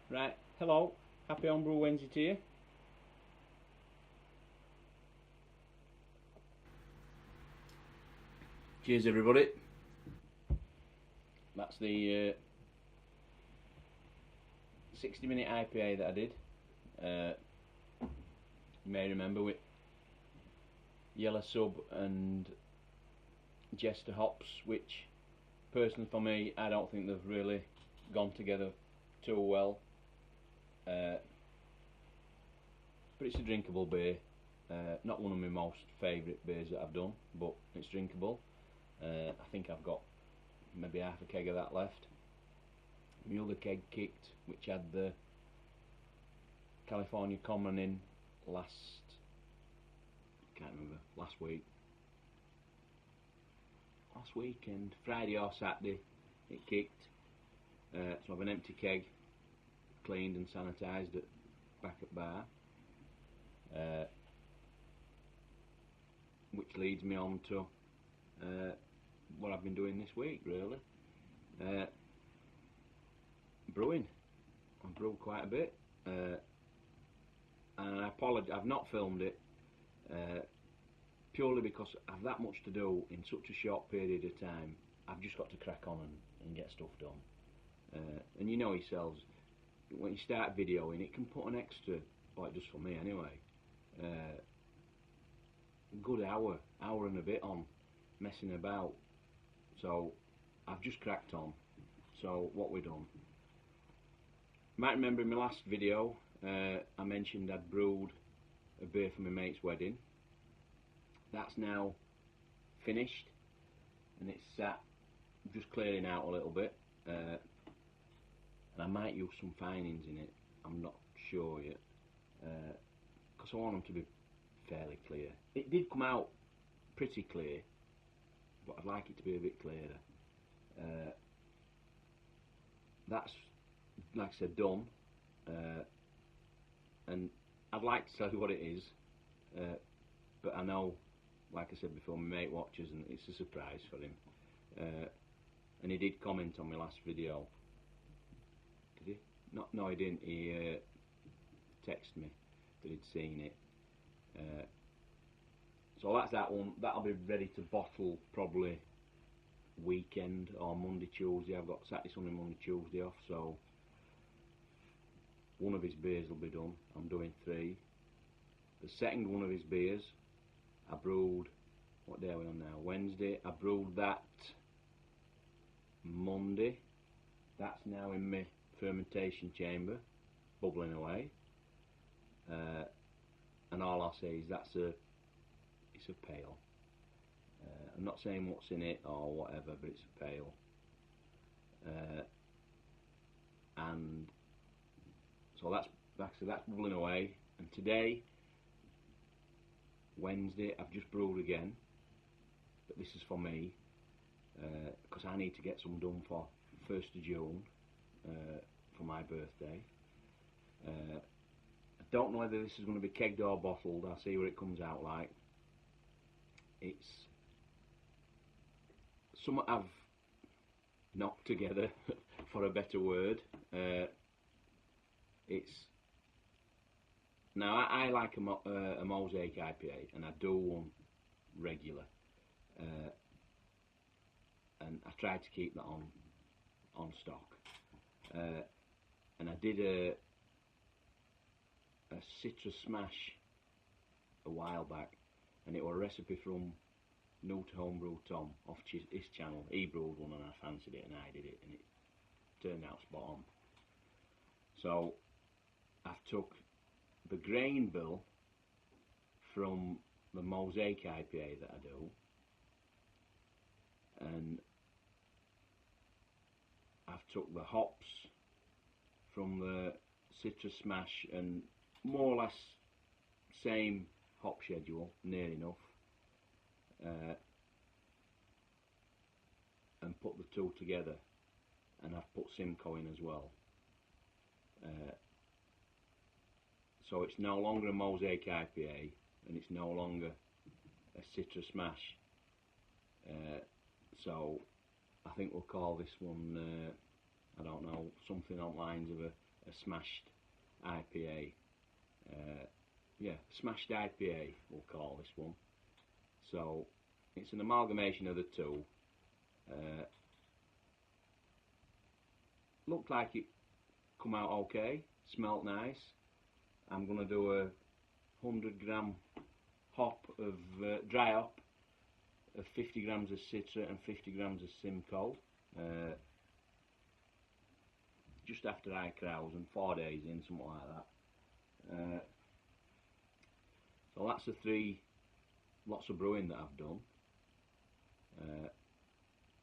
Right, hello, happy Homebrew Wednesday to you. Cheers, everybody. That's the 60-minute IPA that I did. You may remember with Yellow Sub and Jester hops, which personally for me, I don't think they've really gone together too well. But it's a drinkable beer. Not one of my most favourite beers that I've done, but it's drinkable. I think I've got maybe half a keg of that left. My other keg kicked, which had the California Common in last weekend, Friday or Saturday, it kicked. So I have an empty keg, cleaned and sanitised it back at bar. Which leads me on to what I've been doing this week, really. Brewing. I've brewed quite a bit, and I apologise, I've not filmed it purely because I've that much to do in such a short period of time. I've just got to crack on and get stuff done. And you know yourselves, when you start videoing, it can put an extra, well, it does for me anyway, good hour and a bit on messing about. So I've just cracked on. So what we done? You might remember in my last video I mentioned I'd brewed a beer for my mate's wedding. That's now finished and it's sat just clearing out a little bit, and I might use some finings in it. I'm not sure yet, because I want them to be fairly clear. It did come out pretty clear, but I'd like it to be a bit clearer. That's, like I said, done, and I'd like to tell you what it is, but I know, like I said before, my mate watches and it's a surprise for him. And he did comment on my last video. Did he? No, he didn't. He texted me that he'd seen it. So that's that one. That'll be ready to bottle probably weekend or Monday, Tuesday. I've got Saturday, Sunday, Monday, Tuesday off, so one of his beers will be done. I'm doing 3. The second one of his beers I brewed, what day are we on now? Wednesday. I brewed that Monday. That's now in my fermentation chamber, bubbling away. And all I'll say is it's a pale. I'm not saying what's in it or whatever, but it's a pale. And so that's bubbling away. And today, Wednesday, I've just brewed again, but this is for me, because I need to get some done for 1st of June, for my birthday. I don't know whether this is going to be kegged or bottled. I'll see what it comes out like. It's something I've knocked together, for a better word. It's now I like a mosaic IPA, and I do one regular, and I tried to keep that on stock. And I did a citrus smash a while back, and it was a recipe from New to Homebrew Tom off his channel. He brewed one and I fancied it and I did it, and it turned out spot on. So I've took the grain bill from the mosaic IPA that I do, and I've took the hops from the citrus smash, and more or less same hop schedule, near enough, and put the two together, and I've put Simcoe in as well. So it's no longer a mosaic IPA, and it's no longer a citrus smash. So I think we'll call this one, I don't know, something on lines of a smashed IPA. Yeah, smashed IPA we'll call this one. So it's an amalgamation of the two. Looked like it come out okay, smelt nice. I'm going to do a 100 g hop of dry hop of 50 g of Citra and 50 g of Simcoe. Just after I carouse and 4 days in, something like that. So that's the 3 lots of brewing that I've done.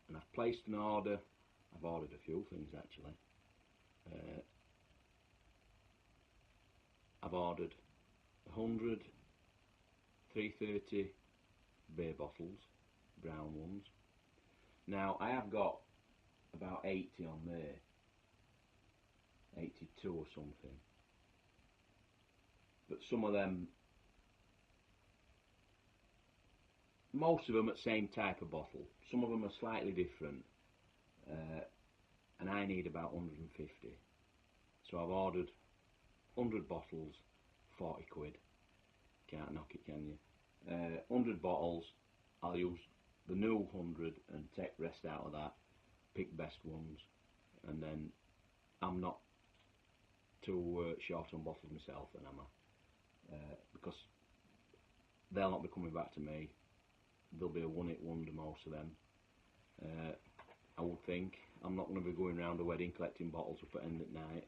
And I've placed an order. I've ordered a few things actually. I've ordered 100 330 beer bottles, brown ones. Now I have got about 80 on there, 82 or something, but some of them, most of them are the same type of bottle, some of them are slightly different, and I need about 150, so I've ordered 100 bottles, 40 quid, can't knock it, can you? 100 bottles, I'll use the new 100 and take the rest out of that, pick best ones, and then I'm not too short on bottles myself then, am I? Because they'll not be coming back to me, they'll be a one-hit wonder, most of them. I would think. I'm not going to be going around a wedding collecting bottles up at end at night.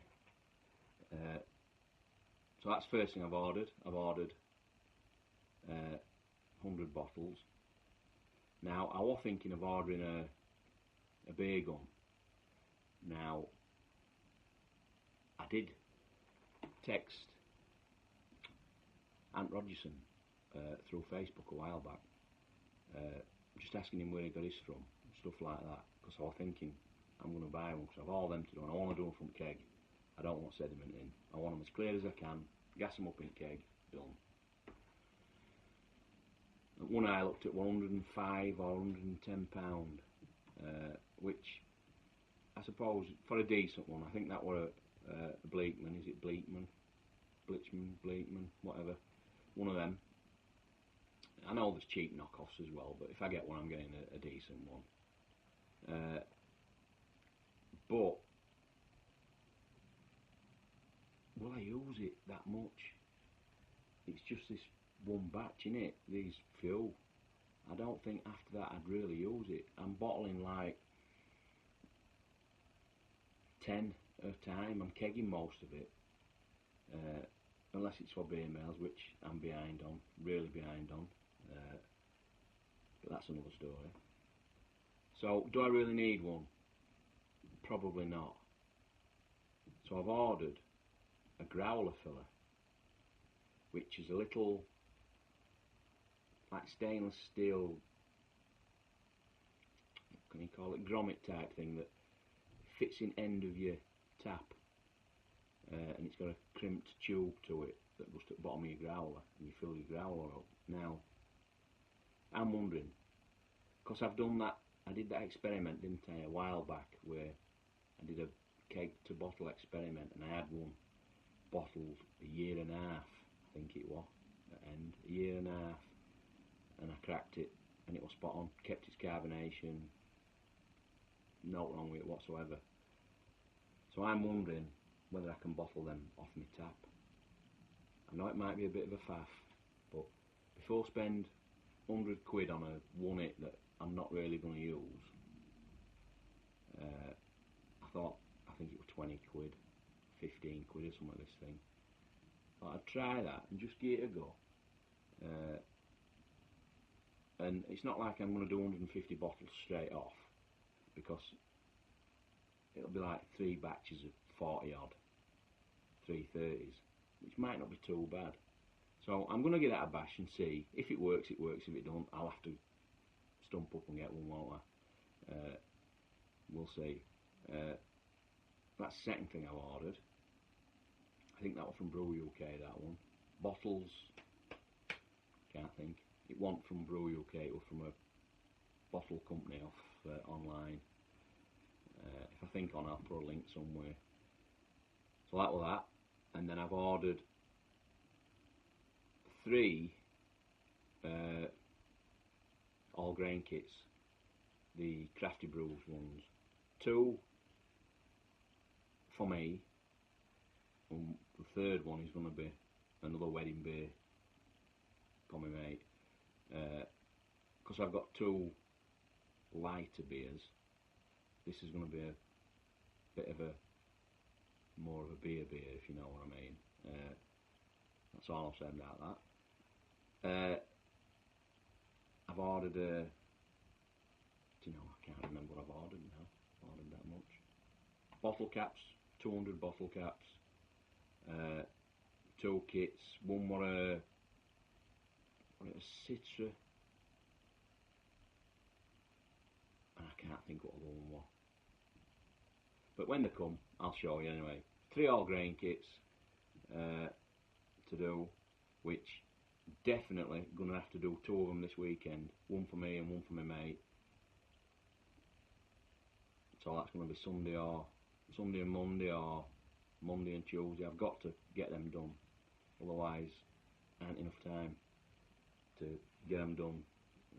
So that's the first thing I've ordered. I've ordered 100 bottles. Now I was thinking of ordering a beer gun. Now I did text Ant Rogerson through Facebook a while back, just asking him where he got his from, stuff like that, because I was thinking I'm going to buy one, because I've all them to do, and I want to do them from keg. I don't want sediment in. I want them as clear as I can, gas them up in keg, done. At one I looked at 105 or 110 pound, which I suppose for a decent one, I think that were a Bleakman, is it Bleakman? Bleakman, whatever, one of them. I know there's cheap knockoffs as well, but if I get one, I'm getting a decent one. But will I use it that much? It's just this one batch, innit? These few. I don't think after that I'd really use it. I'm bottling like 10 at a time. I'm kegging most of it, unless it's for beer mails, which I'm behind on, really behind on. But that's another story. So, do I really need one? Probably not. So I've ordered a growler filler, which is a little, like stainless steel, what can you call it, grommet type thing that fits in end of your tap, and it's got a crimped tube to it that goes to the bottom of your growler, and you fill your growler up. Now, I'm wondering, because I've done that, I did that experiment, didn't I, a while back, where I did a keg to bottle experiment, and I had one bottled a year and a half, I think it was, at end, a year and a half, and I cracked it, and it was spot on, kept its carbonation, no wrong with it whatsoever. So I'm wondering whether I can bottle them off my tap. I know it might be a bit of a faff, but before I spend 100 quid on a one-hit that I'm not really going to use, I think it was 20 quid, 15 quid or something, this thing. But I'd try that and just give it a go. And it's not like I'm going to do 150 bottles straight off, because it'll be like 3 batches of 40 odd, 330s, which might not be too bad. So I'm going to give that a bash and see. If it works, it works. If it don't, I'll have to stump up and get one, won't I? We'll see. That's the second thing I've ordered. I think that was from Brew UK, that one. Bottles, can't think. It wasn't from Brew UK, it was from a bottle company off online. If I think on, I'll put a link somewhere. So that was that. And then I've ordered 3 all grain kits, the Crafty Brews ones. 2 for me, and the third one is going to be another wedding beer for my mate. Because I've got 2 lighter beers, this is going to be a bit of a more of a beer, if you know what I mean. That's all I'll say about that. I've ordered a, I can't remember what I've ordered now. I've ordered that much. Bottle caps, 200 bottle caps, 2 kits. One were a Citra, and I can't think what the other one was. But when they come, I'll show you anyway. 3 all grain kits to do, which definitely going to have to do 2 of them this weekend. One for me and one for my mate. So that's going to be Sunday and Monday, or Monday and Tuesday. I've got to get them done, otherwise I ain't enough time to get them done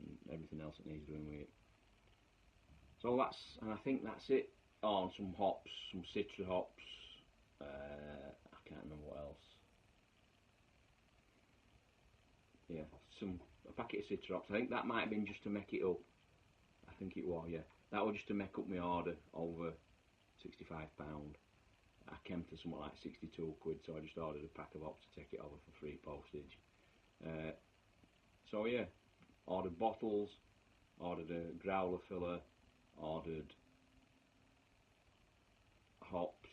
and everything else that needs doing with it. So and I think that's it. Oh, and some hops, some Citra hops. I can't remember what else. Yeah, a packet of Citra hops. I think that might have been just to make it up. I think it was, yeah. That was just to make up my order over £65. I came to something like 62 quid, so I just ordered a pack of hops to take it over for free postage. So yeah, ordered bottles, ordered a growler filler, ordered hops,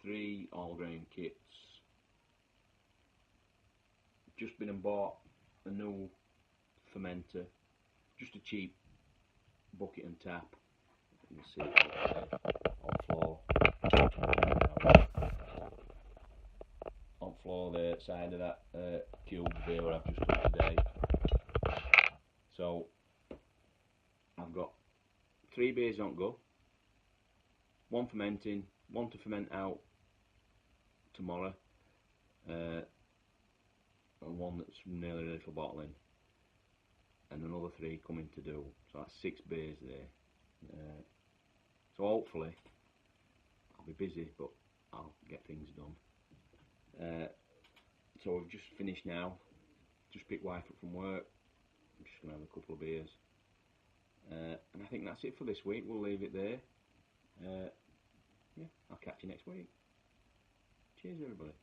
3 all grain kits. Just been and bought a new fermenter, just a cheap bucket and tap. You can see it on floor. On floor there, side of that cube there where I've just done today. So I've got 3 beers on go, 1 fermenting, 1 to ferment out tomorrow, and 1 that's nearly ready for bottling, and another 3 coming to do. So that's 6 beers there. So hopefully I'll be busy, but I'll get things done. So we've just finished now. Just picked wife up from work. I'm just going to have a couple of beers. And I think that's it for this week. We'll leave it there. Yeah, I'll catch you next week. Cheers, everybody.